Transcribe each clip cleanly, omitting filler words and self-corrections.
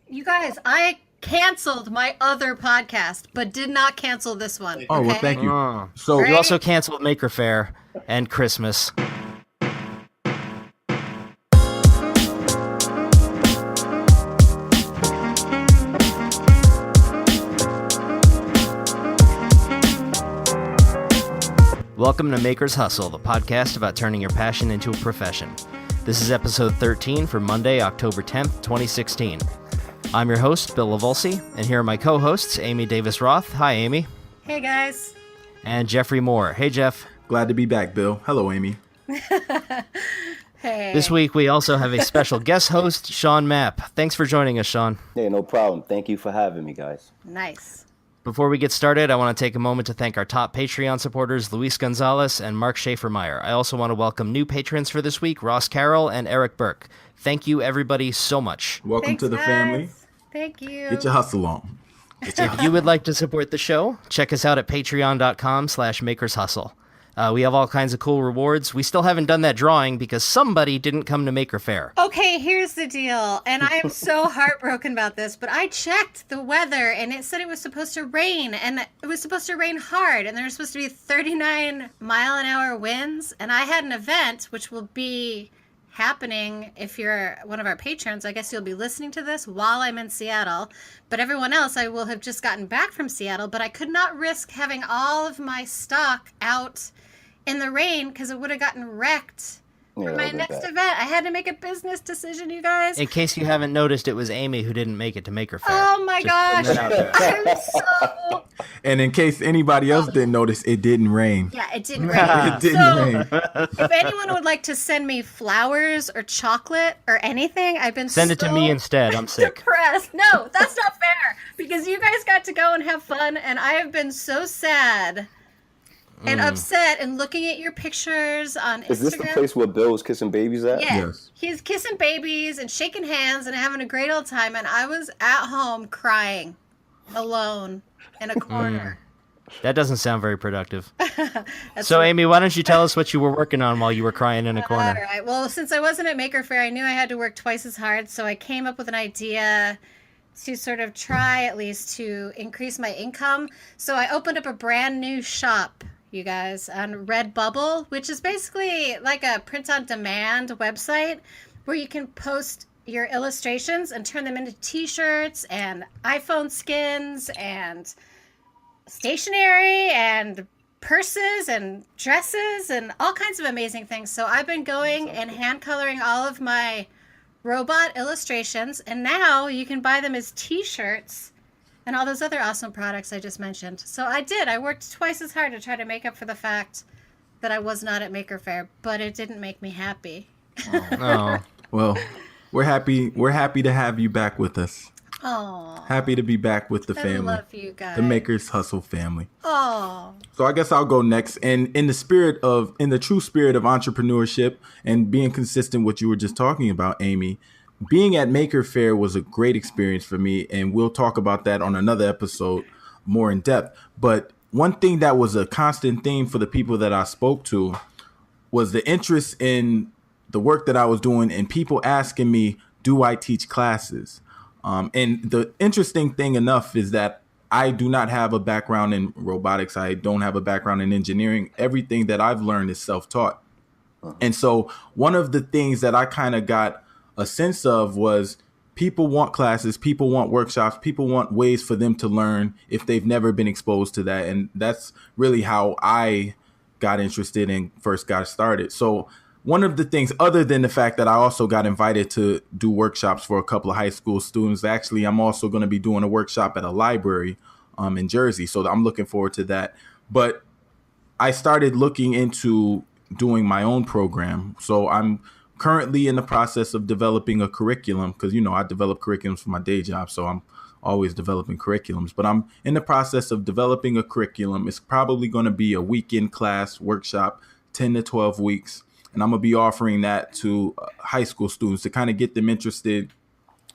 You guys, I canceled my other podcast, but did not cancel this one. Oh, well, okay? thank you. Oh. So Right? You also canceled Maker Faire and Christmas. Welcome to Maker's Hustle, the podcast about turning your passion into a profession. This is episode 13 for Monday, October 10th, 2016. I'm your host, Bill Lavolsi, and here are my co-hosts, Amy Davis-Roth. Hi, Amy. Hey, guys. And Jeffrey Moore. Hey, Jeff. glad to be back, Bill. Hello, Amy. Hey. This week, we also have a special guest host, Sean Mapp. Thanks for joining us, Sean. Hey, no problem. Thank you for having me, guys. Nice. Before we get started, I want to take a moment to thank our top Patreon supporters, Luis Gonzalez and Mark Schaefer-Meyer. I also want to welcome new patrons for this week, Ross Carroll and Eric Burke. Thank you, everybody, so much. Welcome Thanks, to the guys. family. Thank you. Get your hustle on. If you would like to support the show, check us out at patreon.com/makershustle. We have all kinds of cool rewards. We still haven't done that drawing because somebody didn't come to Maker Faire. Okay, here's the deal, and I am so heartbroken about this, but I checked the weather, and it said it was supposed to rain, and it was supposed to rain hard, and there was supposed to be 39-mile-an-hour winds, and I had an event, which will be happening if you're one of our patrons. I guess you'll be listening to this while I'm in Seattle, but everyone else, I will have just gotten back from Seattle, but I could not risk having all of my stock out in the rain because it would have gotten wrecked. For my next event, I had to make a business decision, you guys. In case you haven't noticed, it was Amy who didn't make it to Maker Faire. Oh my gosh. putting that out there. I'm so... And in case anybody else didn't notice, it didn't rain. Yeah, it didn't rain. It didn't So, rain. if anyone would like to send me flowers or chocolate or anything, I've been Send it to me instead. I'm sick. depressed. No, that's not fair because you guys got to go and have fun, and I have been so sad and upset and looking at your pictures on Instagram. Is this the place where Bill was kissing babies at? Yeah, Yes. he's kissing babies and shaking hands and having a great old time, and I was at home crying alone in a corner. That doesn't sound very productive. That's So, what- Amy, why don't you tell us what you were working on while you were crying in a All corner? right. Well, since I wasn't at Maker Faire, I knew I had to work twice as hard, so I came up with an idea to sort of try at least to increase my income. So I opened up a brand new shop, you guys, on Redbubble, which is basically like a print-on-demand website where you can post your illustrations and turn them into t-shirts and iPhone skins and stationery and purses and dresses and all kinds of amazing things. So I've been going and hand coloring all of my robot illustrations, and now you can buy them as t-shirts and all those other awesome products I just mentioned. So I worked twice as hard to try to make up for the fact that I was not at Maker Faire, but it didn't make me happy. Oh, Well, we're happy to have you back with us. Oh, Happy to be back with the I family. love you guys. The Makers Hustle family. Oh, So I guess I'll go next. And in the true spirit of entrepreneurship and being consistent with what you were just talking about, Amy, being at Maker Faire was a great experience for me. And we'll talk about that on another episode more in depth. But one thing that was a constant theme for the people that I spoke to was the interest in the work that I was doing and people asking me, do I teach classes? And the interesting thing enough is that I do not have a background in robotics. I don't have a background in engineering. Everything that I've learned is self-taught. And so one of the things that I kind of got a sense of was people want classes, people want workshops, people want ways for them to learn if they've never been exposed to that. And that's really how I got interested and first got started. So one of the things, other than the fact that I also got invited to do workshops for a couple of high school students, actually, I'm also going to be doing a workshop at a library in Jersey. So I'm looking forward to that. But I started looking into doing my own program. So I'm currently in the process of developing a curriculum because, I develop curriculums for my day job. So I'm always developing curriculums. But I'm in the process of developing a curriculum. It's probably going to be a weekend class workshop, 10 to 12 weeks. And I'm going to be offering that to high school students to kind of get them interested,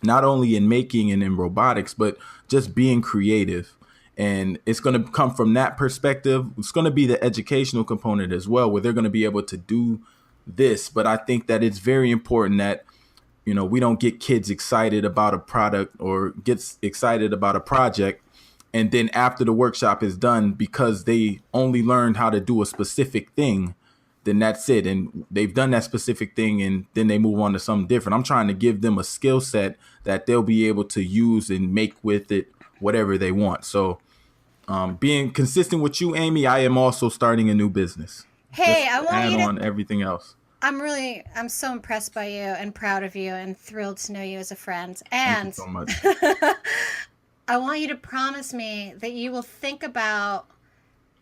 not only in making and in robotics, but just being creative. And it's going to come from that perspective. It's going to be the educational component as well, where they're going to be able to do this. But I think that it's very important that we don't get kids excited about a product or gets excited about a project. And then after the workshop is done, because they only learned how to do a specific thing, then that's it. And they've done that specific thing and then they move on to something different. I'm trying to give them a skill set that they'll be able to use and make with it whatever they want. So being consistent with you, Amy, I am also starting a new business. Hey, Just I want add you to on everything else. I'm so impressed by you and proud of you and thrilled to know you as a friend. Thank you And so much. I want you to promise me that you will think about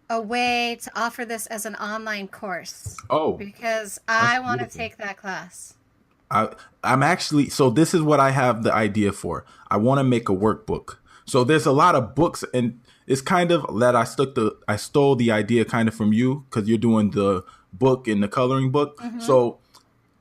a way to offer this as an online course. Oh, because I want to beautiful. take that class. I'm actually, so this is what I have the idea for. I want to make a workbook. So there's a lot of books, and it's kind of that I stole the idea kind of from you because you're doing the book and the coloring book. Mm-hmm. So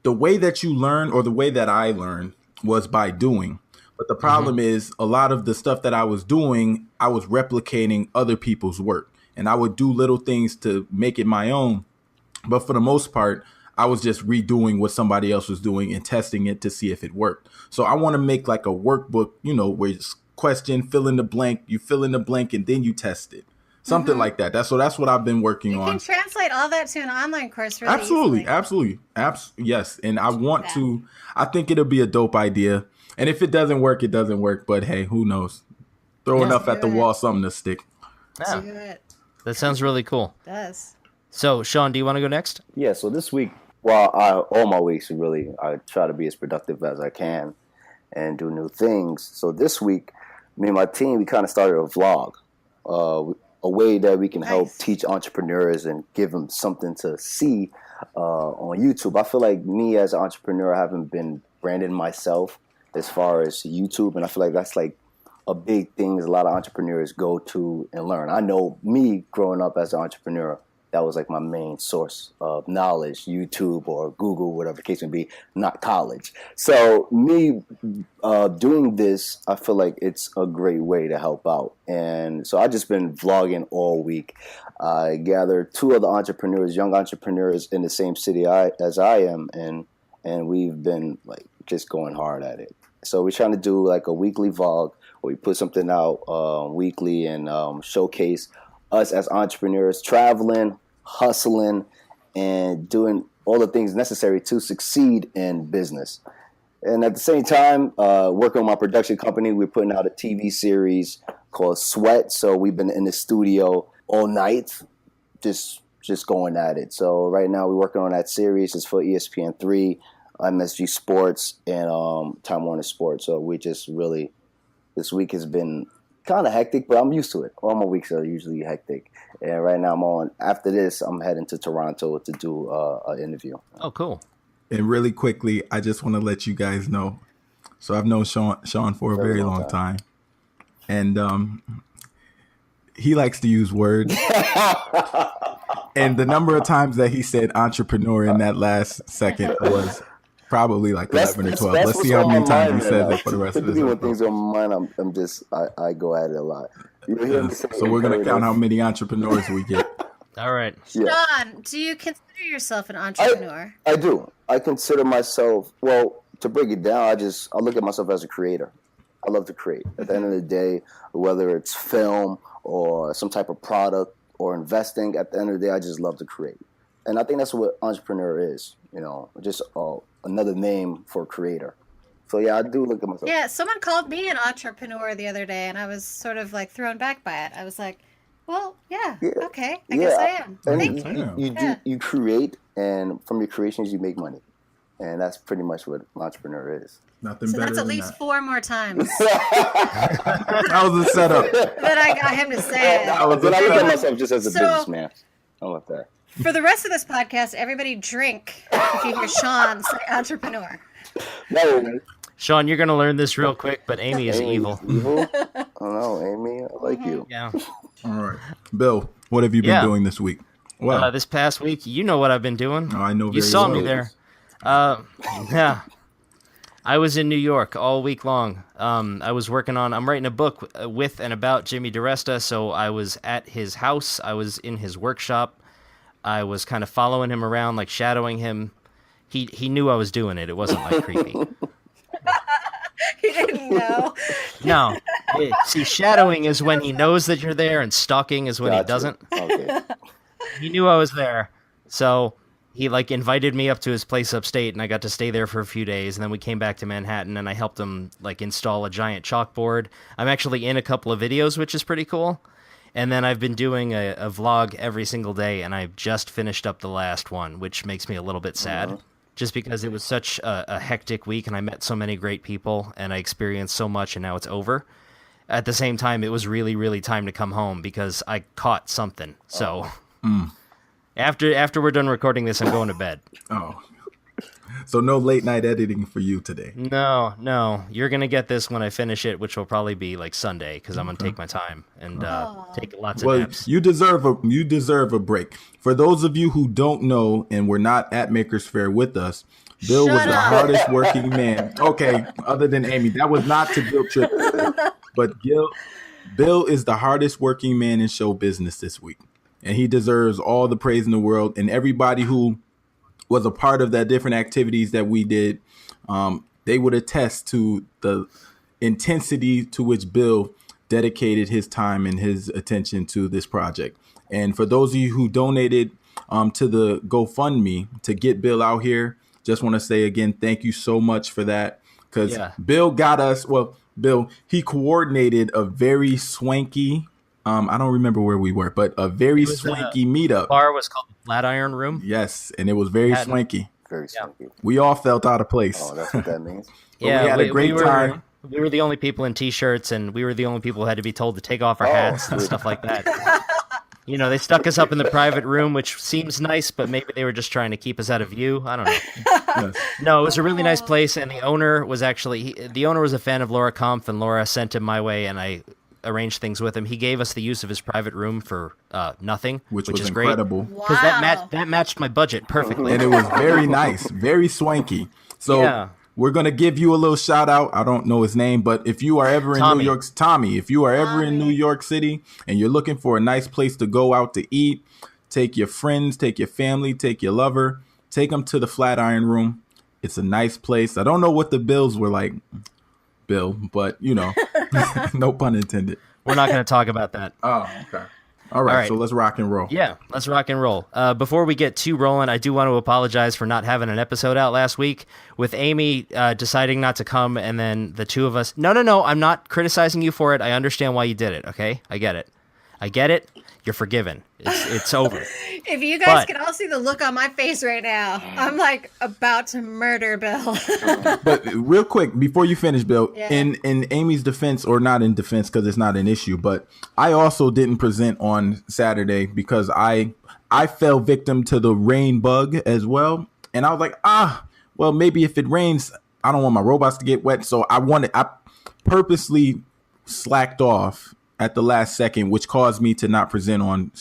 the way that you learn, or the way that I learned, was by doing. But the problem is a lot of the stuff that I was doing, I was replicating other people's work, and I would do little things to make it my own. But for the most part, I was just redoing what somebody else was doing and testing it to see if it worked. So I want to make like a workbook, where it's question, fill in the blank, you fill in the blank, and then you test it. Something like that. That's what I've been working on. You can translate all that to an online course really easily. Absolutely. Yes. And I want to, I think it'll be a dope idea. And if it doesn't work, it doesn't work. But hey, who knows? Throw enough at the wall, something to stick. Yeah. Do it. That sounds really cool. It does. So, Sean, do you want to go next? Yeah, so this week, all my weeks, really, I try to be as productive as I can and do new things. So this week, me and my team, we kind of started a vlog, a way that we can help teach entrepreneurs and give them something to see on YouTube. I feel like me as an entrepreneur, I haven't been branding myself as far as YouTube, and I feel like that's like a big thing a lot of entrepreneurs go to and learn. I know me growing up as an entrepreneur, that was like my main source of knowledge, YouTube or Google, whatever the case may be, not college. So me doing this, I feel like it's a great way to help out. And so I've just been vlogging all week. I gathered two other entrepreneurs, young entrepreneurs in the same city as I am, and we've been like just going hard at it. So we're trying to do like a weekly vlog where we put something out weekly and showcase us as entrepreneurs traveling, hustling, and doing all the things necessary to succeed in business. And at the same time, working on my production company, we're putting out a TV series called Sweat. So we've been in the studio all night, just going at it. So right now we're working on that series. It's for ESPN3, MSG Sports, and Time Warner Sports. So we just really, this week has been kind of hectic, but I'm used to it. All my weeks are usually hectic. And right now after this, I'm heading to Toronto to do an interview. Oh, cool. And really quickly, I just want to let you guys know. So I've known Sean for a very long time. And he likes to use words. And the number of times that he said entrepreneur in that last second was probably like 11 or 12. Let's see how many times he says it for the rest of this. When things are on my mind, I go at it a lot. Yes. So we're going to count how many entrepreneurs we get. All right. Yeah. Sean, do you consider yourself an entrepreneur? I do. I consider myself, well, to break it down, I look at myself as a creator. I love to create. At the end of the day, whether it's film or some type of product or investing, at the end of the day, I just love to create. And I think that's what entrepreneur is, just another name for creator. So yeah, I do look at myself. Yeah, someone called me an entrepreneur the other day, and I was sort of like thrown back by it. I was like, well, yeah. Okay, I guess I am. And Thank you. You create, and from your creations, you make money. And that's pretty much what an entrepreneur is. Nothing So better that's at than least that. 4 more times That was a setup. that I got him to say it. But I look at myself just as a businessman. I love that. For the rest of this podcast, everybody drink if you hear Sean say entrepreneur. No, Sean, you're going to learn this real quick, but Amy is evil. Evil? I don't know, Amy. I like you. Yeah. All right. Bill, what have you been doing this week? Well, This past week, you know what I've been doing. I know You very saw well. me there. Yeah. I was in New York all week long. I'm writing a book with and about Jimmy DiResta, so I was at his house. I was in his workshop. I was kind of following him around, like shadowing him. He knew I was doing it. It wasn't like creepy. No. No. See, shadowing is when he knows that you're there, and stalking is when he doesn't. Okay. He knew I was there, so he like invited me up to his place upstate, and I got to stay there for a few days, and then we came back to Manhattan, and I helped him like install a giant chalkboard. I'm actually in a couple of videos, which is pretty cool. And then I've been doing a vlog every single day, and I've just finished up the last one, which makes me a little bit sad, just because it was such a hectic week, and I met so many great people, and I experienced so much, and now it's over. At the same time, it was really, really time to come home because I caught something. So after we're done recording this, I'm going to bed. Oh. So no late night editing for you today. No. You're going to get this when I finish it, which will probably be like Sunday, because I'm going to take my time and take lots of naps. You deserve a break. For those of you who don't know and were not at Makers Faire with us, Bill was the hardest working man. Okay, other than Amy. That was not to guilt trip. But Bill is the hardest working man in show business this week. And he deserves all the praise in the world. And everybody who was a part of that different activities that we did, they would attest to the intensity to which Bill dedicated his time and his attention to this project. And for those of you who donated to the GoFundMe to get Bill out here, just want to say again, thank you so much for that. Because Bill got us, he coordinated a very swanky, I don't remember where we were, but a very swanky meetup. The bar was called the Flatiron Room. Yes, and it was very swanky. Very swanky. We all felt out of place. Oh, that's what that means. We had a great time. We were the only people in T-shirts, and we were the only people who had to be told to take off our hats and stuff like that. You know, they stuck us up in the private room, which seems nice, but maybe they were just trying to keep us out of view. I don't know. Yes. No, it was a really nice place, and the owner was actually a fan of Laura Kampf, and Laura sent him my way, and I arranged things with him. He gave us the use of his private room for nothing, which was incredible. Because that matched my budget perfectly. And it was very nice, very swanky. So we're going to give you a little shout out. I don't know his name, but if you are ever in New York, Tommy, if you are ever in New York City and you're looking for a nice place to go out to eat, take your friends, take your family, take your lover, take them to the Flatiron Room. It's a nice place. I don't know what the bills were like, Bill, but you know, no pun intended. We're not going to talk about that. Oh, okay. All right, so let's rock and roll. Yeah, let's rock and roll. Before we get too rolling, I do want to apologize for not having an episode out last week, with Amy deciding not to come, and then the two of us... No, I'm not criticizing you for it. I understand why you did it, okay? I get it. You're forgiven. It's over. If you guys could all see the look on my face right now, I'm like about to murder Bill. But real quick, before you finish, Bill, in Amy's defense, or not in defense because it's not an issue, but I also didn't present on Saturday because I fell victim to the rain bug as well. And I was like, well, maybe if it rains, I don't want my robots to get wet. So I purposely slacked off at the last second, which caused me to not present on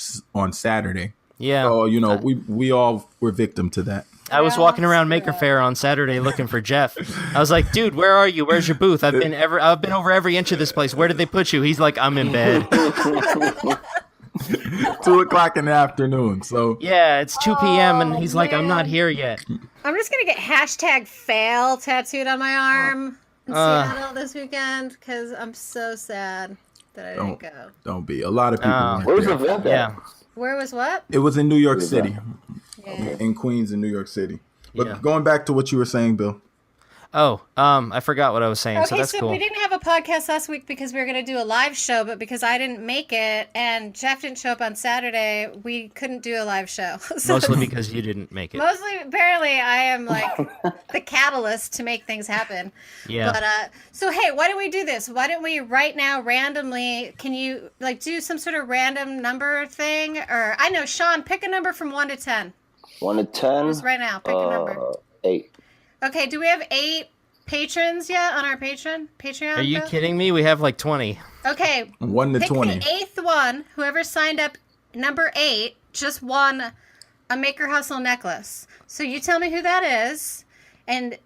Saturday. Yeah. So, you know, we all were victim to that. I was walking around Maker Faire on Saturday looking for Jeff. I was like, dude, where are you? Where's your booth? I've been over every inch of this place. Where did they put you? He's like, I'm in bed. 2:00 in the afternoon. So yeah, it's 2 p.m. and he's like, I'm not here yet. I'm just going to get #fail tattooed on my arm in Seattle this weekend because I'm so sad that I didn't go. Don't be. A lot of people where was the event? Yeah. Where was what? It was in New York City. In Queens in New York City. But going back to what you were saying, Bill. Oh, I forgot what I was saying, okay, so that's cool. We didn't have a podcast last week because we were going to do a live show, but because I didn't make it and Jeff didn't show up on Saturday, we couldn't do a live show. So mostly because you didn't make it. Mostly, apparently, I am like the catalyst to make things happen. Yeah. But, so hey, why don't we do this? Why don't we right now randomly, can you like do some sort of random number thing? Or I know, Sean, pick a number from 1 to 10. 1 to 10? Just right now, pick a number. 8. Okay, do we have 8 patrons yet on our Patreon? Are you kidding me? We have like 20. Okay. 1 to 20. The 8th one, whoever signed up, number 8, just won a Maker Hustle necklace. So you tell me who that is, and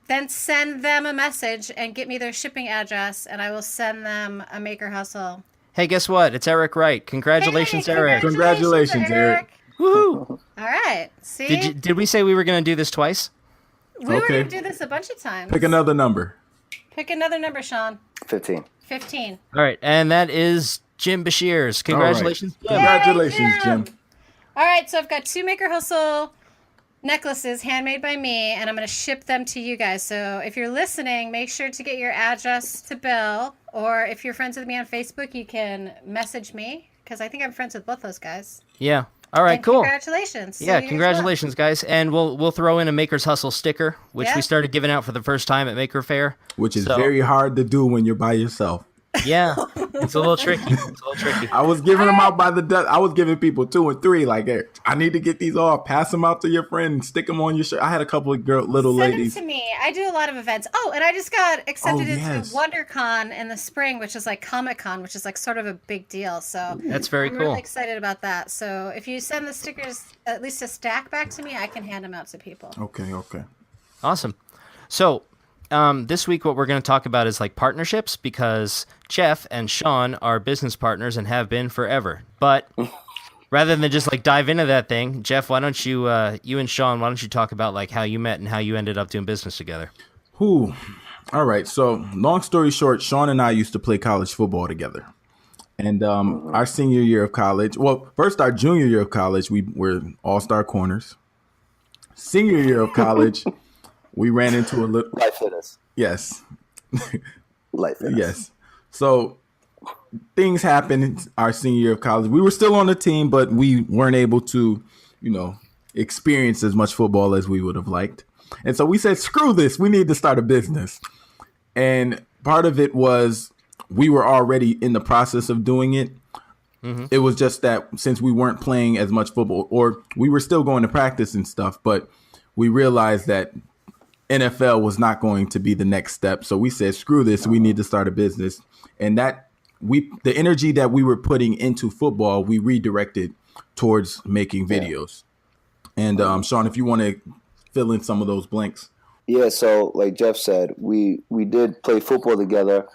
then send them a message and get me their shipping address, and I will send them a Maker Hustle. Hey, guess what? It's Eric Wright. Congratulations, Eric. Congratulations, Eric. Woohoo! All right. See? Did we say we were going to do this twice? We were going to do this a bunch of times. Pick another number. Pick another number, Sean. 15. 15. All right, and that is Jim Bashir's. Congratulations, All right. Congratulations, Jim. All right, so I've got 2 Maker Hustle necklaces handmade by me, and I'm going to ship them to you guys. So if you're listening, make sure to get your address to Bill, or if you're friends with me on Facebook, you can message me, because I think I'm friends with both those guys. Yeah. All right, And cool. Congratulations. Yeah, So congratulations, guys. And we'll throw in a Maker's Hustle sticker, which Yeah. we started giving out for the first time at Maker Fair. Which is So- very hard to do when you're by yourself. Yeah, it's a little tricky. I was giving them out by the I was giving people 2 and 3. Like, hey, I need to get these off. Pass them out to your friend. Stick them on your shirt. I had a couple of little Send ladies. them to me. I do a lot of events. Oh, and I just got accepted yes. into WonderCon in the spring, which is like Comic-Con, which is like sort of a big deal. So That's very I'm cool. really excited about that. So if you send the stickers, at least a stack back to me, I can hand them out to people. Okay. Awesome. So this week, what we're going to talk about is like partnerships, because Jeff and Sean are business partners and have been forever. But rather than just like dive into that thing, Jeff, why don't you, you and Sean, why don't you talk about like how you met and how you ended up doing business together? All right. So long story short, Sean and I used to play college football together. And our senior year of college, well, first our junior year of college, we were all-star corners. Senior year of college, we ran into a little... Life fitness. Yes. Life fitness. Yes. So things happened our senior year of college. We were still on the team, but we weren't able to, experience as much football as we would have liked. And so we said, screw this. We need to start a business. And part of it was we were already in the process of doing it. Mm-hmm. It was just that since we weren't playing as much football, or we were still going to practice and stuff, but we realized that NFL was not going to be the next step. So we said, screw this. We need to start a business. And the energy that we were putting into football, we redirected towards making videos. And Sean, if you want to fill in some of those blanks. Yeah, so like Jeff said, we did play football together.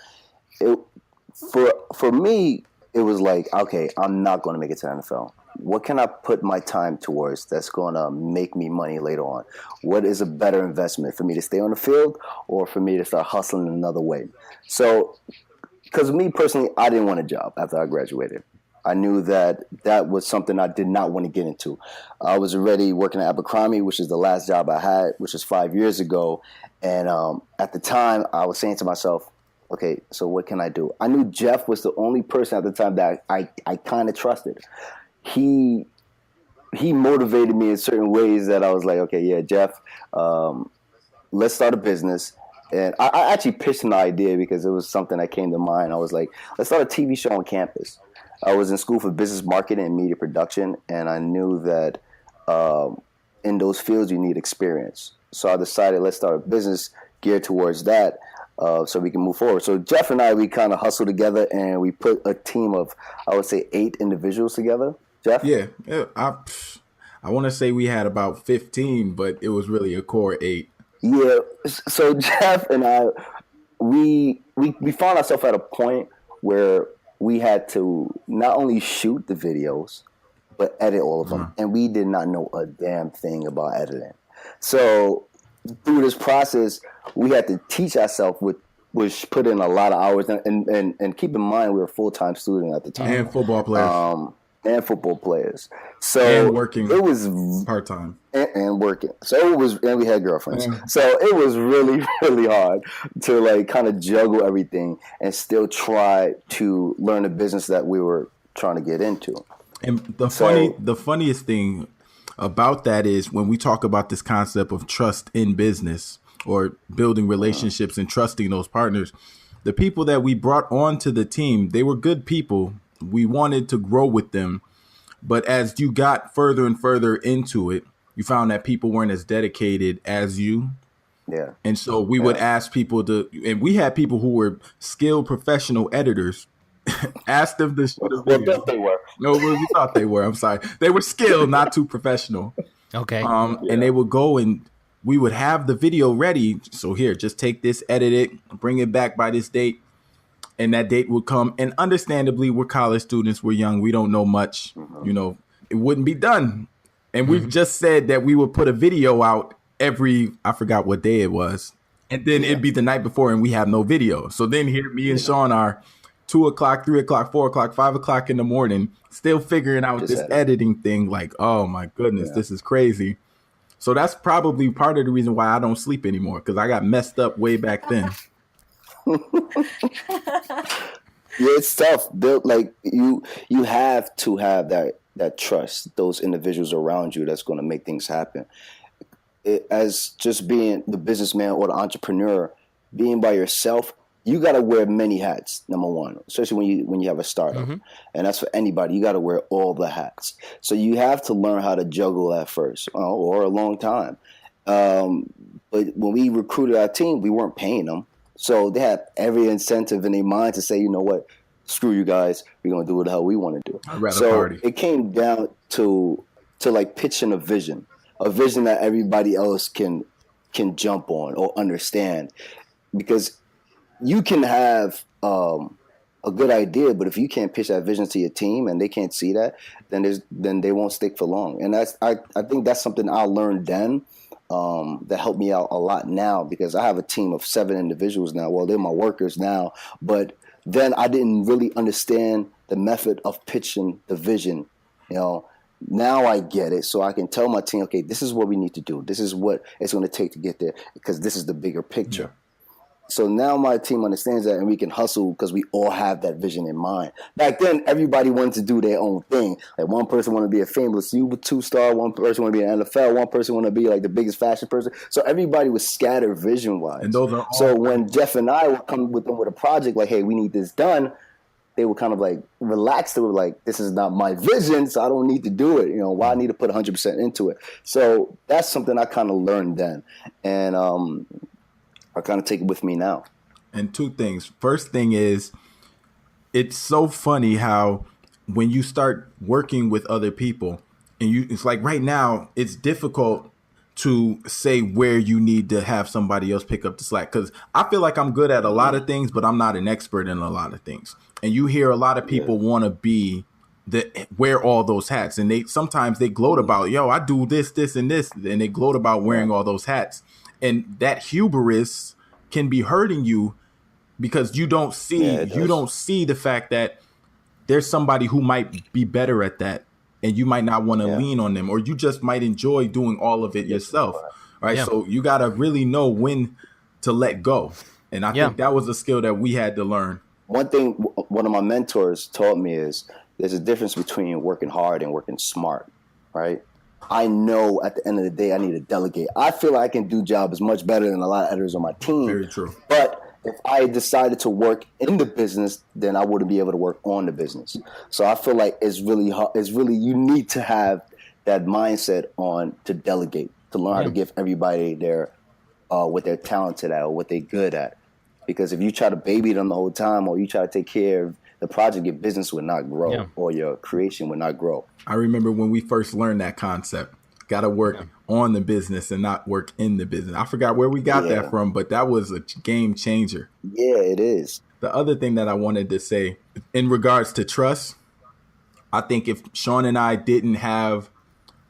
For me, it was like, okay, I'm not going to make it to the NFL. What can I put my time towards that's going to make me money later on? What is a better investment, for me to stay on the field or for me to start hustling another way? So, because me personally, I didn't want a job after I graduated. I knew that was something I did not want to get into. I was already working at Abercrombie, which is the last job I had, which was 5 years ago. And at the time, I was saying to myself, okay, so what can I do? I knew Jeff was the only person at the time that I kind of trusted. He motivated me in certain ways that I was like, okay, yeah, Jeff, let's start a business. And I actually pitched an idea because it was something that came to mind. I was like, let's start a TV show on campus. I was in school for business marketing and media production, and I knew that in those fields you need experience. So I decided let's start a business geared towards that. So we can move forward. So Jeff and I, we kind of hustled together, and we put a team of, I would say, 8 individuals together. Jeff? Yeah. I want to say we had about 15, but it was really a core 8. Yeah. So Jeff and I, we found ourselves at a point where we had to not only shoot the videos, but edit all of them. And we did not know a damn thing about editing. So through this process, we had to teach ourselves, which put in a lot of hours. And keep in mind, we were a full-time student at the time. And football players. So and working it was part-time. And working. So it was, and we had girlfriends. So it was really, really hard to like kind of juggle everything and still try to learn a business that we were trying to get into. And the funniest thing about that is when we talk about this concept of trust in business or building relationships and trusting those partners, the people that we brought onto the team, they were good people. We wanted to grow with them. But as you got further and further into it, you found that people weren't as dedicated as you. Yeah. And so we would ask people and we had people who were skilled professional editors, asked them to shoot a video. Well, they were. No, we thought they were. I'm sorry. They were skilled, not too professional. Okay. And they would go and we would have the video ready. So here, just take this, edit it, bring it back by this date. And that date would come. And understandably, we're college students. We're young. We don't know much. It wouldn't be done. And we've just said that we would put a video out I forgot what day it was. and then it'd be the night before and we have no video. So then here me and Sean are 2 o'clock, 3 o'clock, 4 o'clock, 5 o'clock in the morning, still figuring out Just this edit. editing thing. Like, oh my goodness, this is crazy. So that's probably part of the reason why I don't sleep anymore, because I got messed up way back then. Yeah, it's tough. Like you have to have that trust, those individuals around you that's going to make things happen. As just being the businessman or the entrepreneur, being by yourself, you got to wear many hats. Number one, especially when you have a startup, and that's for anybody. You got to wear all the hats. So you have to learn how to juggle that first, or a long time. But when we recruited our team, we weren't paying them. So they had every incentive in their mind to say, you know what, screw you guys, we're going to do what the hell we want to do. I'd rather So party. it came down to like pitching a vision that everybody else can jump on or understand. Because you can have a good idea, but if you can't pitch that vision to your team and they can't see that, then they won't stick for long. And I think that's something I learned then. That helped me out a lot now, because I have a team of 7 individuals now. Well, they're my workers now, but then I didn't really understand the method of pitching the vision. Now I get it, so I can tell my team, okay, this is what we need to do. This is what it's going to take to get there, because this is the bigger picture. Yeah. So now my team understands that, and we can hustle because we all have that vision in mind. Back then, everybody wanted to do their own thing. Like one person wanted to be a famous YouTube star, one person wanted to be an NFL, one person wanted to be like the biggest fashion person. So everybody was scattered vision-wise. And those are all so when Jeff and I would come with them with a project like, hey, we need this done, they were kind of like relaxed. They were like, this is not my vision, so I don't need to do it. Why I need to put 100% into it. So that's something I kind of learned then. And I kind of take it with me now. And 2 things. First thing is, it's so funny how when you start working with other people, and it's like right now, it's difficult to say where you need to have somebody else pick up the slack. Because I feel like I'm good at a lot of things, but I'm not an expert in a lot of things. And you hear a lot of people want to be wear all those hats, and sometimes they gloat about, yo, I do this, this, and this, and they gloat about wearing all those hats. And that hubris can be hurting you, because you don't see the fact that there's somebody who might be better at that, and you might not want to lean on them, or you just might enjoy doing all of it yourself, right? Yeah. So you got to really know when to let go. And I think that was a skill that we had to learn. One thing one of my mentors taught me is there's a difference between working hard and working smart, right? I know at the end of the day I need to delegate. I feel like I can do jobs much better than a lot of editors on my team. Very true. But if I decided to work in the business, then I wouldn't be able to work on the business. So I feel like it's really hard. You need to have that mindset to delegate, to learn how to give everybody what they're talented at or what they're good at. Because if you try to baby them the whole time, or you try to take care of the project, your business would not grow, or your creation would not grow. I remember when we first learned that concept, got to work on the business and not work in the business. I forgot where we got that from, but that was a game changer. Yeah, it is. The other thing that I wanted to say in regards to trust, I think if Sean and I didn't have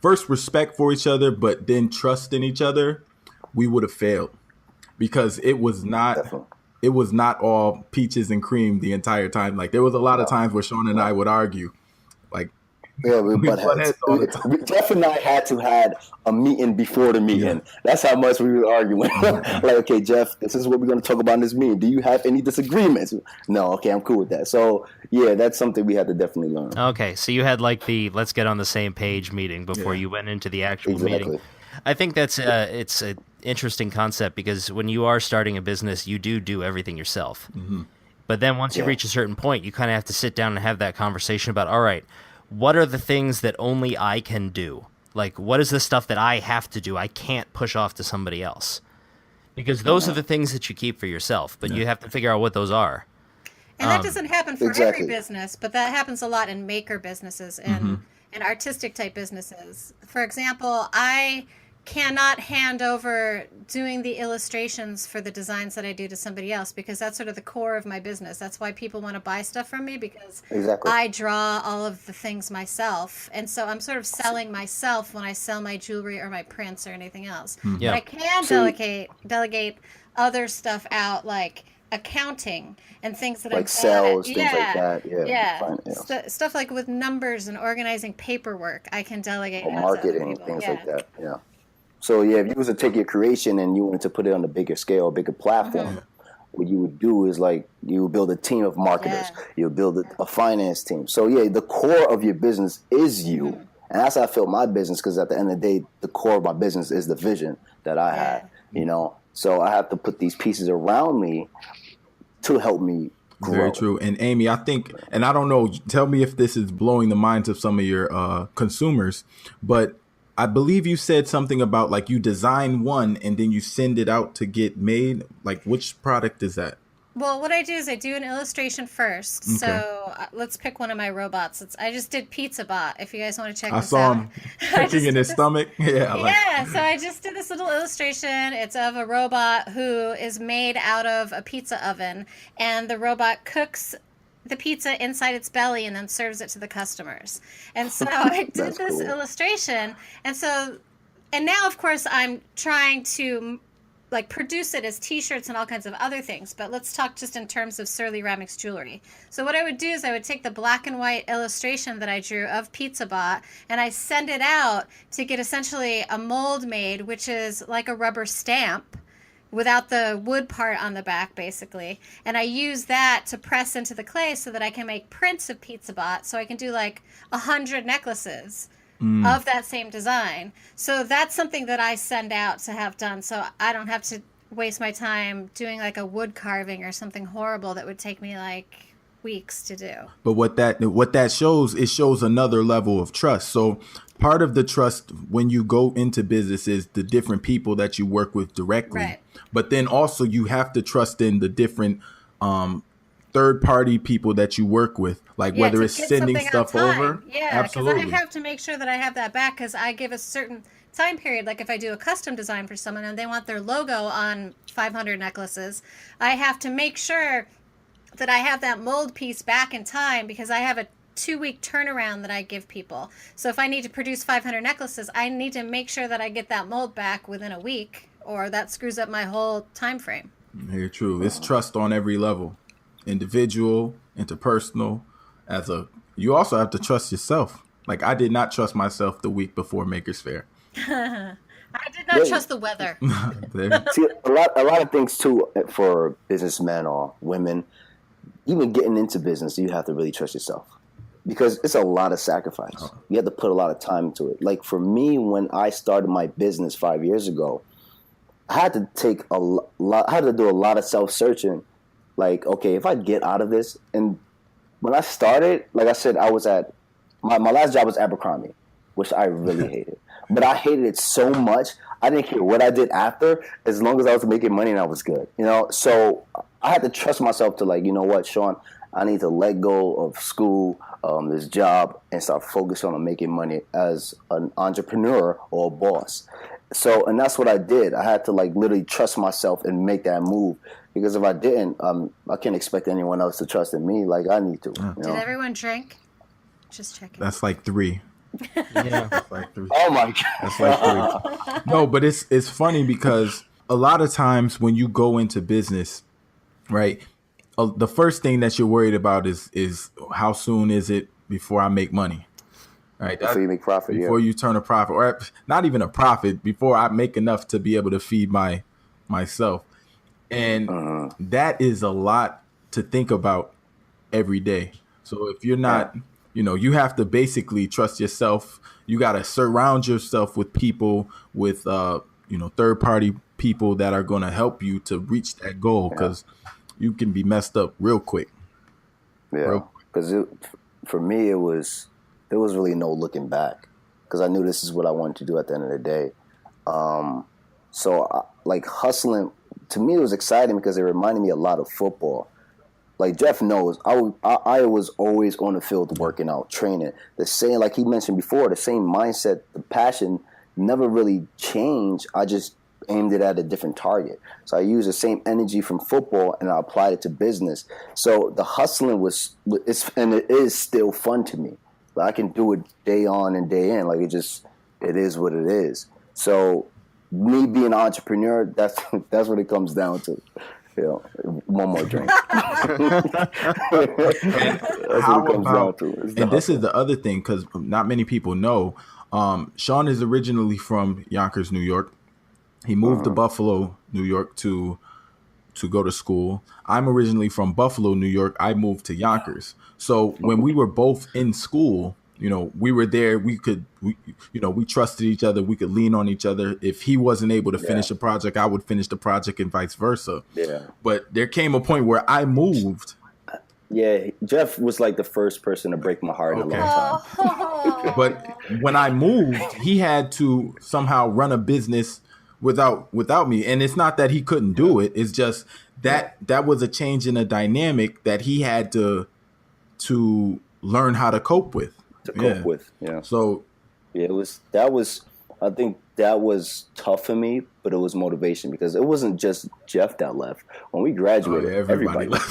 first respect for each other, but then trust in each other, we would have failed, because it was not all peaches and cream the entire time. Like there was a lot of times where Sean and I would argue. Like, yeah, we butt heads. Jeff and I had to had a meeting before the meeting. Yeah. That's how much we were arguing. Like, okay, Jeff, this is what we're going to talk about in this meeting. Do you have any disagreements? No, okay, I'm cool with that. So, yeah, that's something we had to definitely learn. Okay, so you had like the let's get on the same page meeting before you went into the actual meeting. I think that's it's an interesting concept, because when you are starting a business, you do everything yourself. Mm-hmm. But then once you reach a certain point, you kind of have to sit down and have that conversation about, all right, what are the things that only I can do? Like, what is the stuff that I have to do? I can't push off to somebody else. Because those are the things that you keep for yourself, but you have to figure out what those are. And that doesn't happen for every business, but that happens a lot in maker businesses and artistic type businesses. For example, I cannot hand over doing the illustrations for the designs that I do to somebody else, because that's sort of the core of my business. That's why people want to buy stuff from me, because I draw all of the things myself. And so I'm sort of selling myself when I sell my jewelry or my prints or anything else. But I can delegate other stuff out, like accounting and things that I'm like bad sales, at. things like Yeah, that. Yeah, yeah. fine, yeah. Stuff like with numbers and organizing paperwork, I can delegate Or out to other marketing, people. things Yeah. like that. Yeah. So yeah, if you was to take your creation and you wanted to put it on a bigger scale, a bigger platform, what you would do is like you would build a team of marketers. Yeah. You would build a finance team. So yeah, the core of your business is you, and that's how I feel my business. Because at the end of the day, the core of my business is the vision that I Yeah. have. You know, so I have to put these pieces around me to help me grow. Very true. And Amy, I think, and I don't know, tell me if this is blowing the minds of some of your consumers, but I believe you said something about like you design one and then you send it out to get made. Like, which product is that? Well, what I do is I do an illustration first. Okay. So let's pick one of my robots. I just did Pizza Bot. If you guys want to check I this saw out. him kicking in his stomach. Yeah. Yeah, so I just did this little illustration. It's of a robot who is made out of a pizza oven, and the robot cooks the pizza inside its belly and then serves it to the customers. And so I did That's this cool. illustration, and now of course I'm trying to like produce it as t-shirts and all kinds of other things, but let's talk just in terms of surly-ramics jewelry. So what I would do is I would take the black and white illustration that I drew of Pizza Bot and I send it out to get essentially a mold made, which is like a rubber stamp without the wood part on the back, basically. And I use that to press into the clay so that I can make prints of Pizza Bot, so I can do like 100 necklaces of that same design. So that's something that I send out to have done, so I don't have to waste my time doing like a wood carving or something horrible that would take me like weeks to do. But what that shows, it shows another level of trust. So part of the trust when you go into business is the different people that you work with directly. Right. But then also you have to trust in the different third party people that you work with, like Yeah, whether to it's get sending something stuff on time. over. Yeah, because I Absolutely. have to make sure that I have that back, because I give a certain time period. Like if I do a custom design for someone and they want their logo on 500 necklaces, I have to make sure that I have that mold piece back in time, because I have a 2-week turnaround that I give people. So if I need to produce 500 necklaces, I need to make sure that I get that mold back within a week, or that screws up my whole time frame. Very true. It's trust on every level, individual, interpersonal. You also have to trust yourself. Like I did not trust myself the week before Makers Fair. I did not trust the weather. See, a lot of things too for businessmen or women. Even getting into business, you have to really trust yourself, because it's a lot of sacrifice. You have to put a lot of time into it. Like for me, when I started my business 5 years ago, I had to take I had to do a lot of self-searching. Like, okay, if I get out of this, and when I started, like I said, I was at my last job was Abercrombie, which I really hated. But I hated it so much, I didn't care what I did after, as long as I was making money and I was good. You know, so I had to trust myself to, like, you know what, Sean, I need to let go of school, this job, and start focusing on making money as an entrepreneur or a boss. So, and that's what I did. I had to like literally trust myself and make that move, because if I didn't, I can't expect anyone else to trust in me like I need to. You know? Did everyone drink? Just checking. That's like 3. Yeah. That's like 3. Oh my God. That's like 3. No, but it's funny because a lot of times when you go into business, right, the first thing that you're worried about is how soon is it before I make money, right? Before you make profit, before you turn a profit, or not even a profit, before I make enough to be able to feed myself. And that is a lot to think about every day. So if you're not, you have to basically trust yourself. You got to surround yourself with people, with, third party people that are going to help you to reach that goal, because you can be messed up real quick. Yeah, because for me, there was really no looking back, because I knew this is what I wanted to do at the end of the day. Like hustling, to me, it was exciting because it reminded me a lot of football. Like Jeff knows, I was always on the field working out, training. The same, like he mentioned before, the same mindset, the passion never really changed. I just aimed it at a different target. So I used the same energy from football and I applied it to business. So the hustling it is still fun to me. But I can do it day on and day in. Like it is what it is. So me being an entrepreneur, that's what it comes down to. You know, one more drink. That's How what it comes down about, to. and this is the other thing, because not many people know, Sean is originally from Yonkers, New York. He moved to Buffalo, New York to go to school. I'm originally from Buffalo, New York. I moved to Yonkers. So when we were both in school, you know, we were there. We trusted each other. We could lean on each other. If he wasn't able to finish a project, I would finish the project and vice versa. Yeah. But there came a point where I moved. Yeah, Jeff was like the first person to break my heart in a long time. Oh. But when I moved, he had to somehow run a business without me. And it's not that he couldn't do it. It's just that was a change in a dynamic that he had to learn how to cope with. Yeah. So yeah, I think that was tough for me, but it was motivation because it wasn't just Jeff that left. When we graduated, everybody left.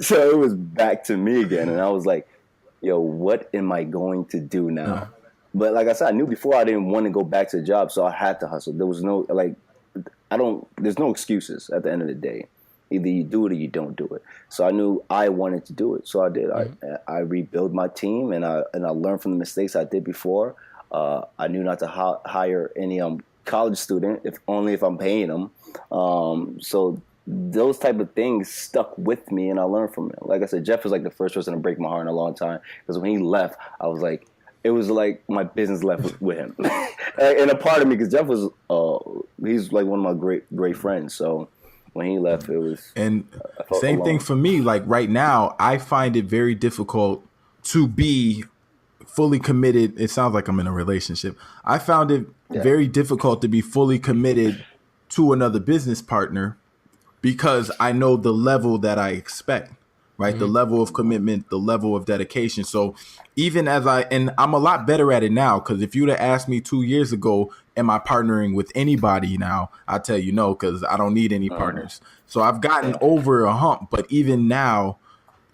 So it was back to me again, and I was like, yo, what am I going to do now? But like I said, I knew before I didn't want to go back to the job, so I had to hustle. There was no there's no excuses at the end of the day. Either you do it or you don't do it. So I knew I wanted to do it, so I did. I rebuilt my team, and I learned from the mistakes I did before. I knew not to hire any college student, if I'm paying them. So those type of things stuck with me, and I learned from it. Like I said, Jeff was like the first person to break my heart in a long time, because when he left, I was like, it was like my business left with him. And a part of me, because Jeff was he's like one of my great friends. So when he left, it was and same alone. Thing for me. Like right now, I find it very difficult to be fully committed. It sounds like I'm in a relationship. I found it very difficult to be fully committed to another business partner because I know the level that I expect, right? The level of commitment, the level of dedication. So even and I'm a lot better at it now, because if you'd have asked me 2 years ago, am I partnering with anybody now? I tell you no, because I don't need any partners. So I've gotten over a hump, but even now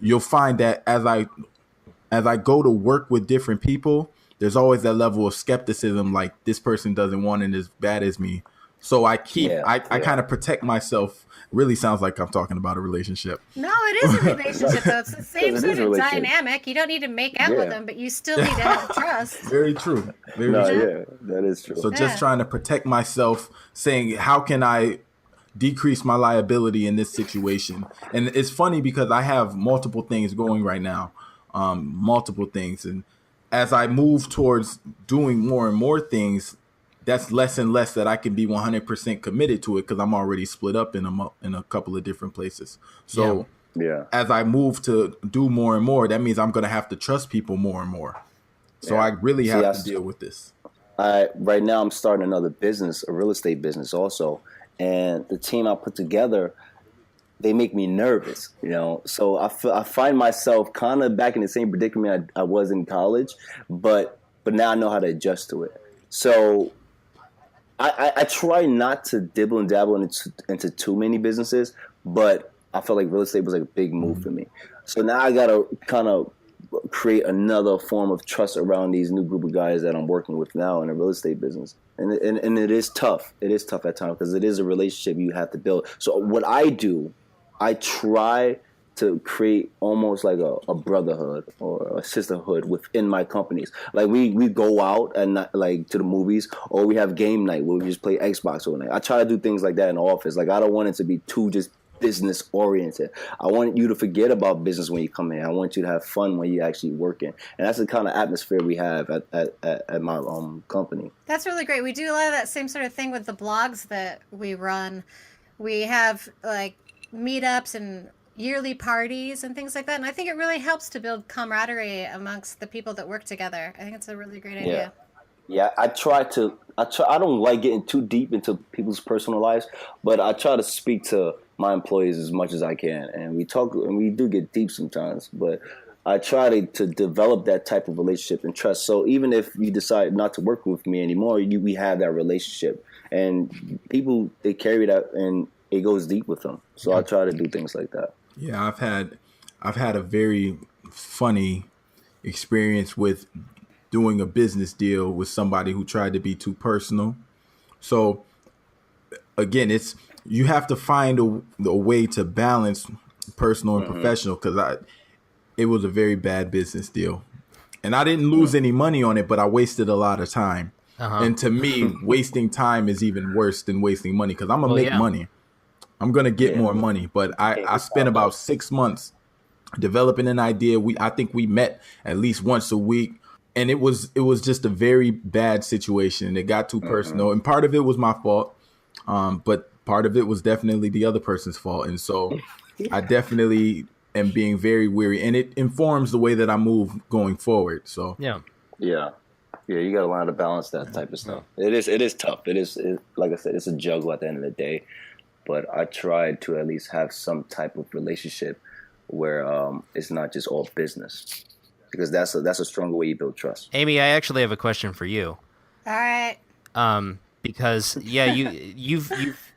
you'll find that as I go to work with different people, there's always that level of skepticism, like this person doesn't want it as bad as me. So I kind of protect myself. Really sounds like I'm talking about a relationship. No, it is a relationship, though. It's the same sort of dynamic. You don't need to make out with them, but you still need to have trust. Very true. Very true. Yeah, that is true. So just trying to protect myself, saying, how can I decrease my liability in this situation? And it's funny because I have multiple things going right now, multiple things. And as I move towards doing more and more things, that's less and less that I can be 100% committed to it, because I'm already split up in a couple of different places. So as I move to do more and more, that means I'm going to have to trust people more and more. So I really have to deal with this. Right now I'm starting another business, a real estate business also. And the team I put together, they make me nervous, you know. So I find myself kind of back in the same predicament I was in college, but now I know how to adjust to it. So I try not to dibble and dabble into too many businesses, but I felt like real estate was like a big move for me. So now I got to kind of create another form of trust around these new group of guys that I'm working with now in a real estate business. And it is tough. It is tough at times because it is a relationship you have to build. So what I do, I try to create almost like a brotherhood or a sisterhood within my companies. Like we go out and like to the movies, or we have game night where we just play Xbox all night. I try to do things like that in the office. Like I don't want it to be too just business oriented. I want you to forget about business when you come in. I want you to have fun when you're actually working. And that's the kind of atmosphere we have at my company. That's really great. We do a lot of that same sort of thing with the blogs that we run. We have like meetups and yearly parties and things like that. And I think it really helps to build camaraderie amongst the people that work together. I think it's a really great idea. Yeah, I don't like getting too deep into people's personal lives, but I try to speak to my employees as much as I can. And we talk, and we do get deep sometimes, but I try to develop that type of relationship and trust. So even if you decide not to work with me anymore, we have that relationship. And people, they carry that and it goes deep with them. So I try to do things like that. Yeah, I've had a very funny experience with doing a business deal with somebody who tried to be too personal. So again, you have to find a way to balance personal and professional, because it was a very bad business deal. And I didn't lose any money on it, but I wasted a lot of time. And to me, wasting time is even worse than wasting money, because I'm going to make money. I'm going to get more money. But I spent about 6 months developing an idea. I think we met at least once a week. And it was just a very bad situation. It got too personal. And part of it was my fault. But part of it was definitely the other person's fault. And so I definitely am being very weary, and it informs the way that I move going forward. So yeah, you got to learn to balance that type of stuff. It is tough. Like I said, it's a juggle at the end of the day. But I tried to at least have some type of relationship where it's not just all business, because that's a stronger way you build trust. Amy, I actually have a question for you. All right. Because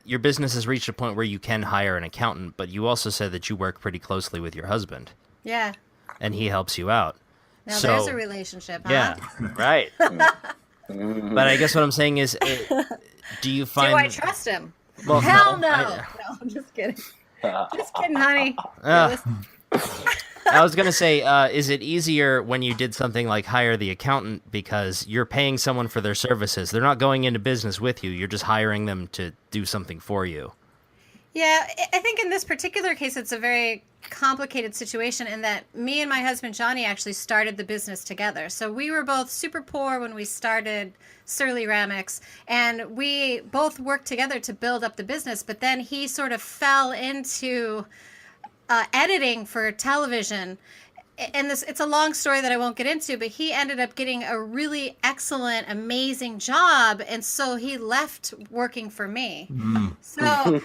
your business has reached a point where you can hire an accountant, but you also said that you work pretty closely with your husband. Yeah. And he helps you out. Now there's a relationship, huh? Yeah, right. But I guess what I'm saying is, do you find... Do I trust him? Well, Hell no. No, I'm just kidding. Just kidding, honey. I was going to say, is it easier when you did something like hire the accountant because you're paying someone for their services? They're not going into business with you. You're just hiring them to do something for you. Yeah, I think in this particular case, it's a very complicated situation in that me and my husband, Johnny, actually started the business together. So we were both super poor when we started Surly-Ramics, and we both worked together to build up the business. But then he sort of fell into editing for television. And it's a long story that I won't get into, but he ended up getting a really excellent, amazing job. And so he left working for me. So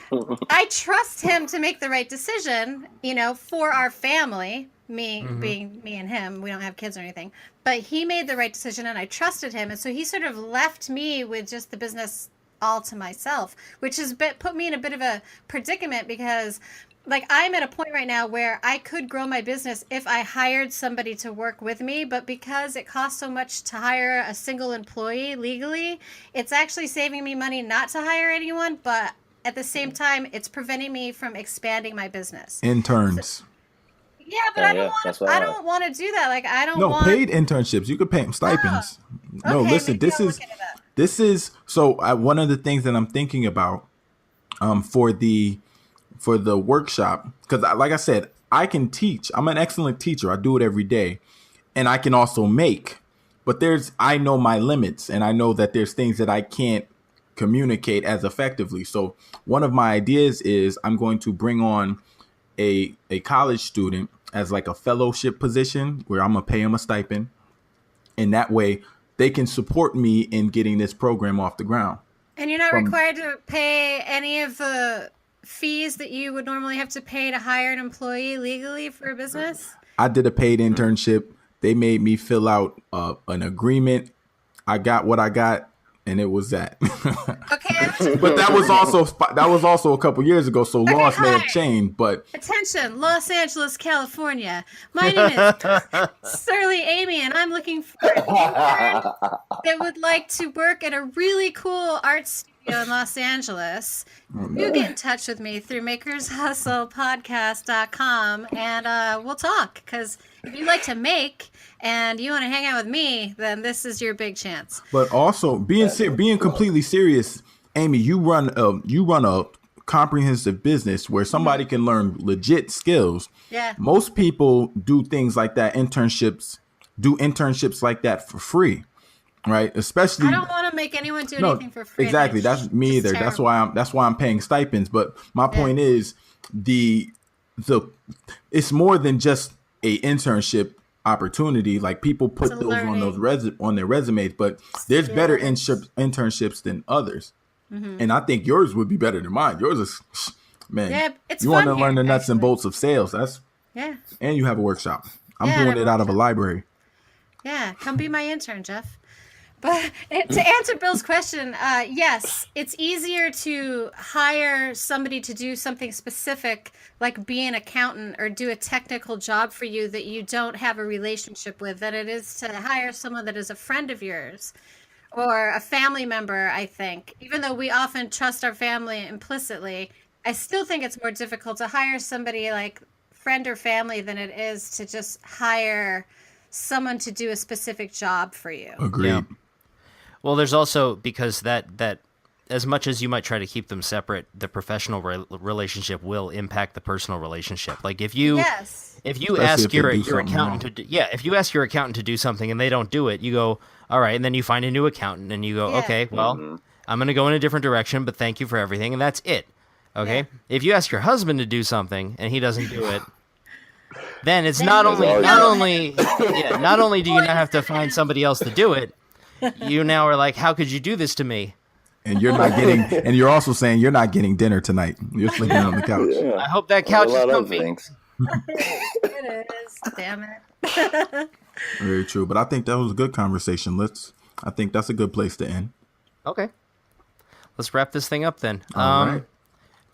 I trust him to make the right decision, for our family, being me and him. We don't have kids or anything, but he made the right decision and I trusted him. And so he sort of left me with just the business all to myself, which has put me in a bit of a predicament because I'm at a point right now where I could grow my business if I hired somebody to work with me, but because it costs so much to hire a single employee legally, it's actually saving me money not to hire anyone, but at the same time, it's preventing me from expanding my business. Interns. Yeah, but I don't want to do that. I don't want paid internships. You could pay them stipends. Oh, no, okay, listen, this is one of the things that I'm thinking about for the workshop, because like I said, I can teach. I'm an excellent teacher. I do it every day, and I can also make. But I know my limits, and I know that there's things that I can't communicate as effectively. So one of my ideas is I'm going to bring on a college student as like a fellowship position where I'm gonna pay them a stipend, and that way they can support me in getting this program off the ground. And you're not required to pay any of the fees that you would normally have to pay to hire an employee legally for a business? I did a paid internship. They made me fill out an agreement. I got what I got, and it was that. Okay. But that was also a couple years ago, so laws may have changed. But attention, Los Angeles, California. My name is Surly Amy, and I'm looking for an intern that would like to work at a really cool art studio in Los Angeles. You get in touch with me through makershustlepodcast.com, and we'll talk. Because if you like to make and you want to hang out with me, then this is your big chance. But also being completely serious, Amy, you run a comprehensive business where somebody can learn legit skills. Yeah. Most people do things like that, internships like that for free. Right, especially. I don't want to make anyone do anything for free. Exactly, that's me either. That's why I'm paying stipends. But my point is, it's more than just a internship opportunity. Like people put those on their resumes, but there's better internships than others, and I think yours would be better than mine. Yours is, man. Yeah, it's you want to learn the nuts and bolts of sales. And you have a workshop. I'm doing it out of a library. Yeah, come be my intern, Jeff. But to answer Bill's question, yes, it's easier to hire somebody to do something specific, like be an accountant or do a technical job for you that you don't have a relationship with, than it is to hire someone that is a friend of yours or a family member, I think. Even though we often trust our family implicitly, I still think it's more difficult to hire somebody like friend or family than it is to just hire someone to do a specific job for you. Agreed. Yeah. Well, there's also, because that as much as you might try to keep them separate, the professional relationship will impact the personal relationship. Like if you Yes. if you Especially ask if they your do your something accountant wrong. to do, if you ask your accountant to do something and they don't do it, you go, all right, and then you find a new accountant and you go, Yeah. okay, well, I'm going to go in a different direction, but thank you for everything, and that's it. Okay? Yeah. If you ask your husband to do something and he doesn't do it, then it's Then not you only know not it. only yeah, not only do you not have to find somebody else to do it, you now are like, how could you do this to me? And you're not getting, and you're also saying you're not getting dinner tonight. You're sleeping on the couch. Yeah. I hope that A couch is lot of comfy. things. It is. Damn it. Very true. But I think that was a good conversation. I think that's a good place to end. Okay. Let's wrap this thing up then. All right.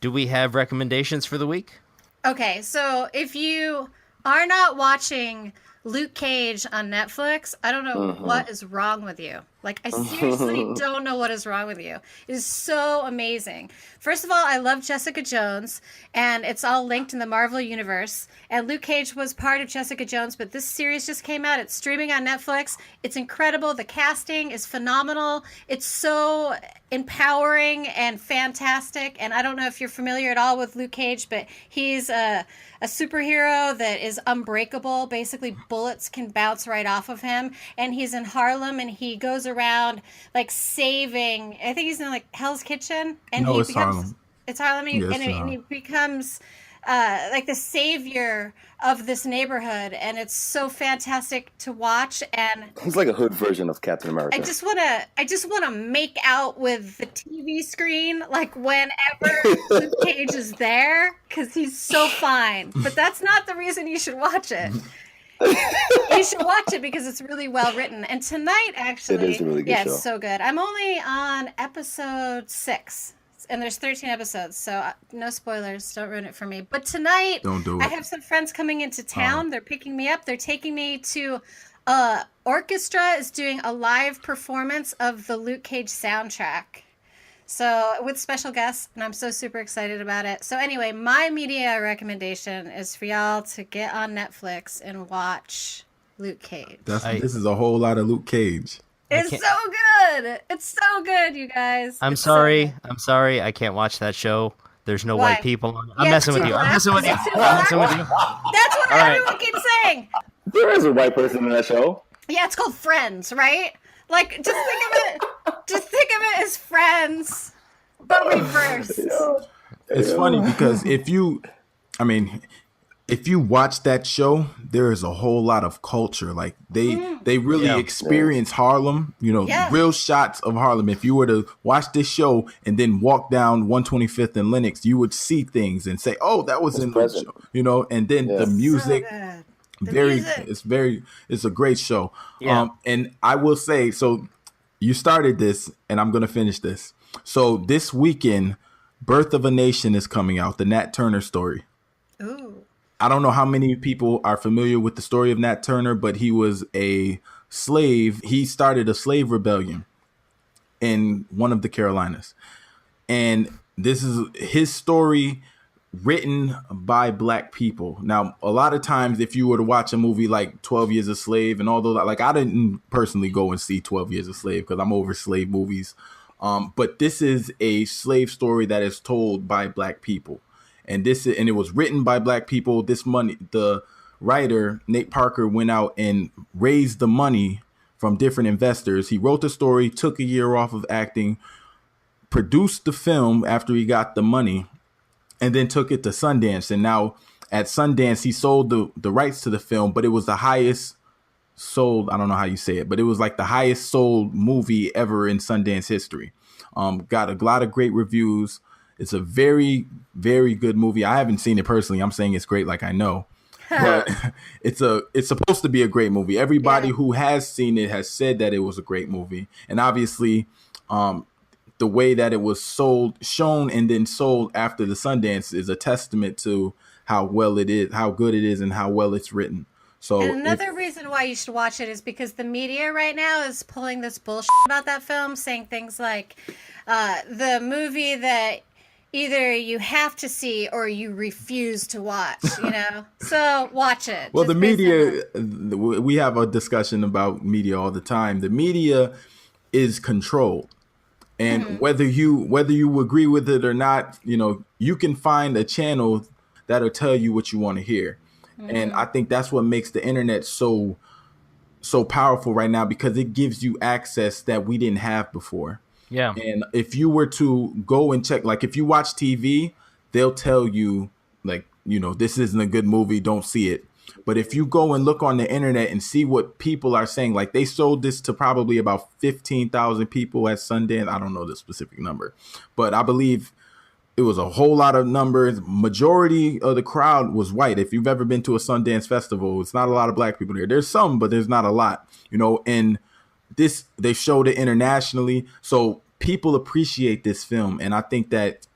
Do we have recommendations for the week? Okay, so if you are not watching Luke Cage on Netflix, I don't know what is wrong with you. Like, I seriously don't know what is wrong with you. It is so amazing. First of all, I love Jessica Jones, and it's all linked in the Marvel Universe. And Luke Cage was part of Jessica Jones, but this series just came out. It's streaming on Netflix. It's incredible. The casting is phenomenal. It's so empowering and fantastic. And I don't know if you're familiar at all with Luke Cage, but he's a superhero that is unbreakable. Basically, bullets can bounce right off of him. And he's in Harlem, and he goes around like saving. I think he's in like Hell's Kitchen, and No, he it's becomes Harlem. it's Harlem, and he, Yeah, it's and he Harlem. becomes like the savior of this neighborhood, and it's so fantastic to watch. And He's like a hood version of Captain America. I just wanna make out with the TV screen like whenever Luke Cage is there, because he's so fine. But that's not the reason you should watch it. You should watch it because it's really well written. And tonight, actually, It is a really good show. it's so good. I'm only on episode 6, and there's 13 episodes, so no spoilers. Don't ruin it for me. But tonight, Don't do I it. have some friends coming into town. They're picking me up. They're taking me to orchestra is doing a live performance of the Luke Cage soundtrack. So with special guests, and I'm so super excited about it. So anyway, my media recommendation is for y'all to get on Netflix and watch Luke Cage. This is a whole lot of Luke Cage. It's can't- so good. It's so good, you guys. I'm It's so sorry. good. I'm sorry. I can't watch that show. There's no Why? white people on it. I'm Yeah, messing it's with too you. I'm black. messing with you. It's too I'm messing with black. you. That's what All right. everyone keeps saying. There is a white person in that show. Yeah, it's called Friends, right? Like, just think of it. Just think of it as Friends, but reversed. It's funny because if you watch that show, there is a whole lot of culture. Like they really Yeah. experience Harlem, Yeah. real shots of Harlem. If you were to watch this show and then walk down 125th and Lenox, you would see things and say, "Oh, that was in the present. show," and then the music. So good. The music. It's a great show. Yeah. And I will say, so you started this and I'm going to finish this. So this weekend, Birth of a Nation is coming out, the Nat Turner story. Ooh. I don't know how many people are familiar with the story of Nat Turner, but he was a slave. He started a slave rebellion in one of the Carolinas. And this is his story written by Black people. Now, a lot of times if you were to watch a movie like 12 Years a Slave and all those, like I didn't personally go and see 12 Years a Slave because I'm over slave movies. But this is a slave story that is told by Black people. And it was written by Black people. The writer, Nate Parker, went out and raised the money from different investors. He wrote the story, took a year off of acting, produced the film after he got the money, and then took it to Sundance. And now at Sundance, he sold the rights to the film, but it was the highest sold, I don't know how you say it, but it was like the highest sold movie ever in Sundance history. Got a lot of great reviews. It's a very, very good movie. I haven't seen it personally. I'm saying it's great like I know. But it's supposed to be a great movie. Everybody Yeah. who has seen it has said that it was a great movie. And obviously, the way that it was shown and then sold after the Sundance is a testament to how well it is, how good it is, and how well it's written. So And another reason why you should watch it is because the media right now is pulling this bullshit about that film, saying things like the movie that either you have to see or you refuse to watch, So watch it. well, just the based on media, that. we have a discussion about media all the time. The media is controlled. And whether you agree with it or not, you can find a channel that'll tell you what you want to hear. And I think that's what makes the internet so powerful right now, because it gives you access that we didn't have before. Yeah. And if you were to go and check, like if you watch TV, they'll tell you like, this isn't a good movie, don't see it. But if you go and look on the internet and see what people are saying, like they sold this to probably about 15,000 people at Sundance. I don't know the specific number, but I believe it was a whole lot of numbers. Majority of the crowd was white. If you've ever been to a Sundance festival, it's not a lot of black people there. There's some, but there's not a lot, and they showed it internationally. So people appreciate this film. And I think that,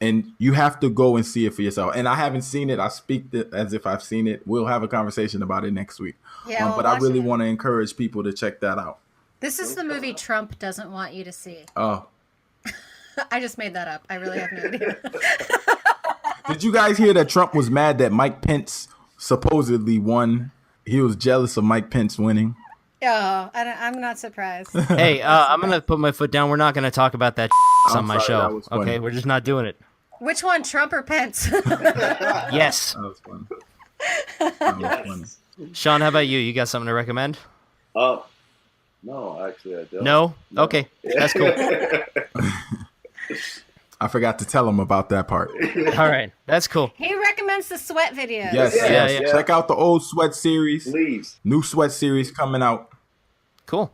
and you have to go and see it for yourself. And I haven't seen it. I speak as if I've seen it. We'll have a conversation about it next week. Yeah, but I really want to encourage people to check that out. This is the movie Trump doesn't want you to see. Oh, I just made that up. I really have no idea. did you guys hear that Trump was mad that Mike Pence supposedly won? He was jealous of Mike Pence winning. Oh, I'm not surprised. Hey, I'm going to put my foot down. We're not going to talk about that on my show. Okay, we're just not doing it. Which one, Trump or Pence? Yes. That was fun. That was funny. Sean, how about you? You got something to recommend? No, actually I don't. No? Okay, that's cool. I forgot to tell him about that part. All right, that's cool. He recommends the sweat videos. Yes, Yeah. Check out the old Sweat series. Please. New Sweat series coming out. Cool.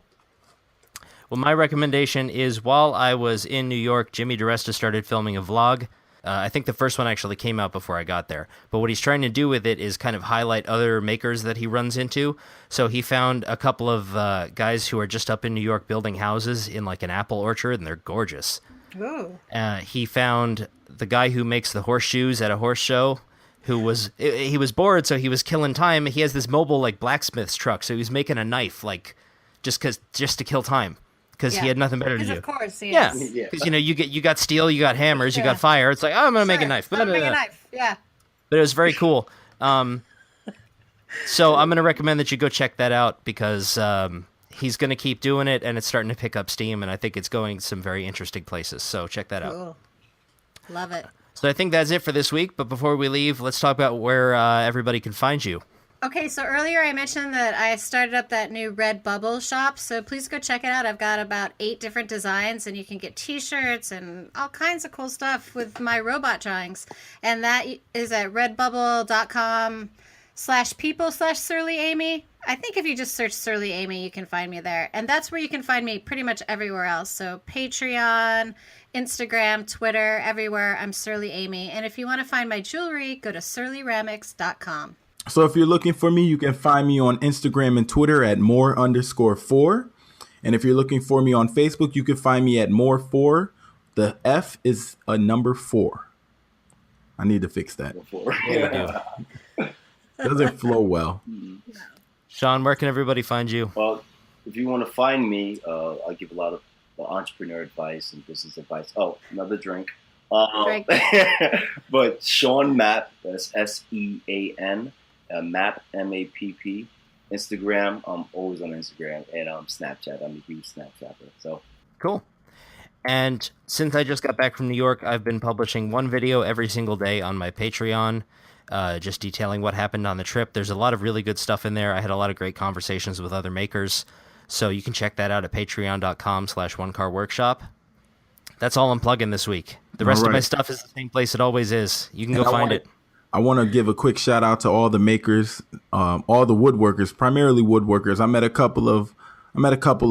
Well, my recommendation is while I was in New York, Jimmy DiResta started filming a vlog. I think the first one actually came out before I got there. But what he's trying to do with it is kind of highlight other makers that he runs into. So he found a couple of guys who are just up in New York building houses in like an apple orchard, and they're gorgeous. Ooh. He found the guy who makes the horseshoes at a horse show, he was bored, so he was killing time. He has this mobile like blacksmith's truck, so he was making a knife like just to kill time. Because he had nothing better to do. Of course, yes. Yeah, because you got steel, you got hammers, you got fire. It's like, oh, I'm gonna make a knife. I'm gonna make a knife. Yeah. But it was very cool. So I'm gonna recommend that you go check that out because he's gonna keep doing it, and it's starting to pick up steam, and I think it's going some very interesting places. So check that out. Cool. Love it. So I think that's it for this week. But before we leave, let's talk about where everybody can find you. Okay, so earlier I mentioned that I started up that new Redbubble shop, so please go check it out. I've got about 8 different designs, and you can get t-shirts and all kinds of cool stuff with my robot drawings. And that is at redbubble.com/people/surly-amy. I think if you just search Surly Amy, you can find me there. And that's where you can find me pretty much everywhere else. So Patreon, Instagram, Twitter, everywhere, I'm Surly Amy. And if you want to find my jewelry, go to surly-ramics.com. So if you're looking for me, you can find me on Instagram and Twitter at more_4. And if you're looking for me on Facebook, you can find me at more4. The F is a number 4. I need to fix that. Doesn't flow well. Sean, where can everybody find you? Well, if you want to find me, I give a lot of entrepreneur advice and business advice. Oh, another drink. But Sean Mapp, that's SEAN. Mapp, MAPP, Instagram. I'm always on Instagram, and Snapchat. I'm a huge Snapchatter. So cool. And since I just got back from New York, I've been publishing one video every single day on my Patreon, just detailing what happened on the trip. There's a lot of really good stuff in there. I had a lot of great conversations with other makers, so you can check that out at patreon.com/onecarworkshop. That's all I'm plugging this week. The rest of my stuff is the same place it always is. You can go find it. I want to give a quick shout out to all the makers, all the woodworkers, primarily woodworkers. I met a couple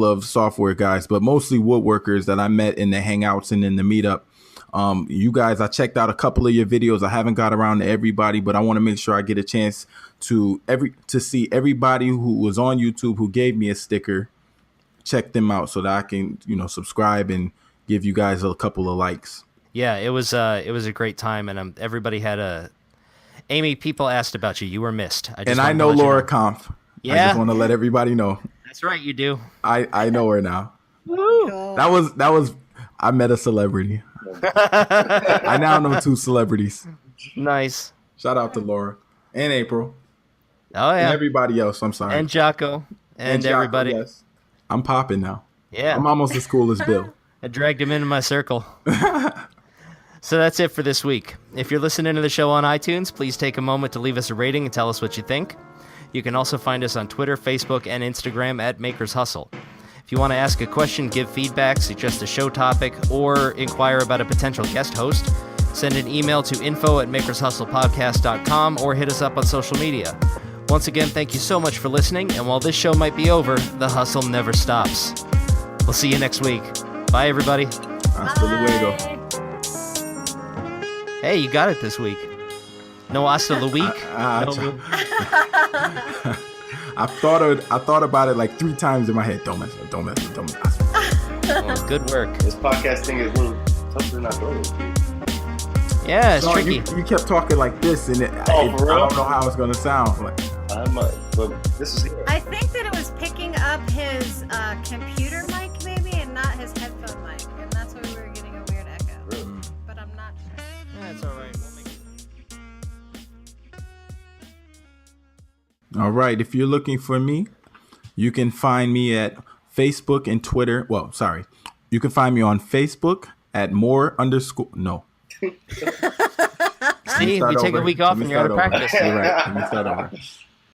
of software guys, but mostly woodworkers that I met in the hangouts and in the meetup. You guys, I checked out a couple of your videos. I haven't got around to everybody, but I want to make sure I get a chance to see everybody who was on YouTube who gave me a sticker. Check them out so that I can, subscribe and give you guys a couple of likes. Yeah, it was a great time, and everybody had Amy, people asked about you. You were missed. And I know Laura Kampf. I Yeah. just want to let everybody know. That's right, you do. I know her now. Woo. Cool. That was I met a celebrity. I now know 2 celebrities. Nice. Shout out to Laura and April Oh, yeah. and everybody else. I'm sorry. And Jocko and Jocko, everybody. yes. I'm popping now. Yeah. I'm almost as cool as Bill. I dragged him into my circle. So that's it for this week. If you're listening to the show on iTunes, please take a moment to leave us a rating and tell us what you think. You can also find us on Twitter, Facebook, and Instagram at Makers Hustle. If you want to ask a question, give feedback, suggest a show topic, or inquire about a potential guest host, send an email to info@makershustlepodcast.com or hit us up on social media. Once again, thank you so much for listening, and while this show might be over, the hustle never stops. We'll see you next week. Bye, everybody. Hasta luego. Hey, you got it this week. No hasta la week. I thought about it like 3 times in my head. Don't mess up. Well, good work. This podcast thing is a little tougher than I thought it would be. Yeah, it's So tricky. you kept talking like this, and For I real? don't know how it's gonna sound. Like, I might, but this is here. I think that it was picking up his computer mic, maybe, and not his headphone mic, and that's why we were getting a weird echo. Really? But I'm not sure. Yeah, it's all right. We'll make it. all right, if you're looking for me, you can find me at Facebook and Twitter. Well, sorry, you can find me on Facebook at @more_no. See, we take a week off and you're out of practice. You're right. Let me start over.